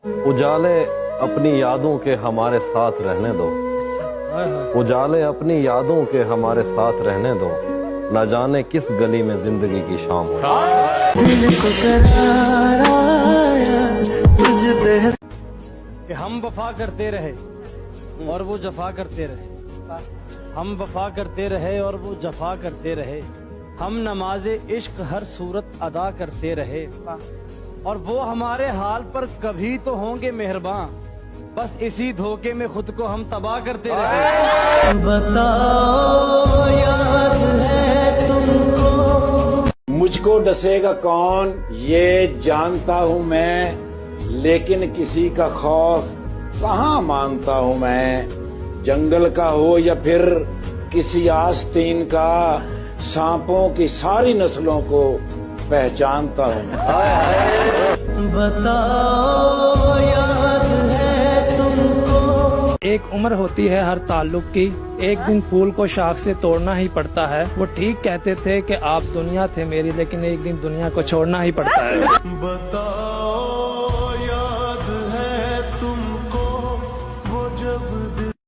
उजाले अपनी यादों के हमारे साथ रहने दो, उजाले अपनी यादों के हमारे साथ रहने दो, न जाने किस गली में जिंदगी की शाम हो। दिल को करार आया तुझ पे। कि हम वफा करते रहे और वो जफा करते रहे, हम वफा करते रहे और वो जफा करते रहे, हम नमाज़े इश्क हर सूरत अदा करते रहे, और वो हमारे हाल पर कभी तो होंगे मेहरबान, बस इसी धोखे में खुद को हम तबाह करते रहे। बताओ याद है तुमको। मुझको डसेगा कौन ये जानता हूँ मैं, लेकिन किसी का खौफ कहाँ मानता हूँ मैं। जंगल का हो या फिर किसी आस्तीन का, सांपों की सारी नस्लों को पहचानता हूँ। बताओ याद है तुमको। एक उम्र होती है हर ताल्लुक की, एक दिन फूल को शाख से तोड़ना ही पड़ता है। वो ठीक कहते थे कि आप दुनिया थे मेरी, लेकिन एक दिन दुनिया को छोड़ना ही पड़ता है। बताओ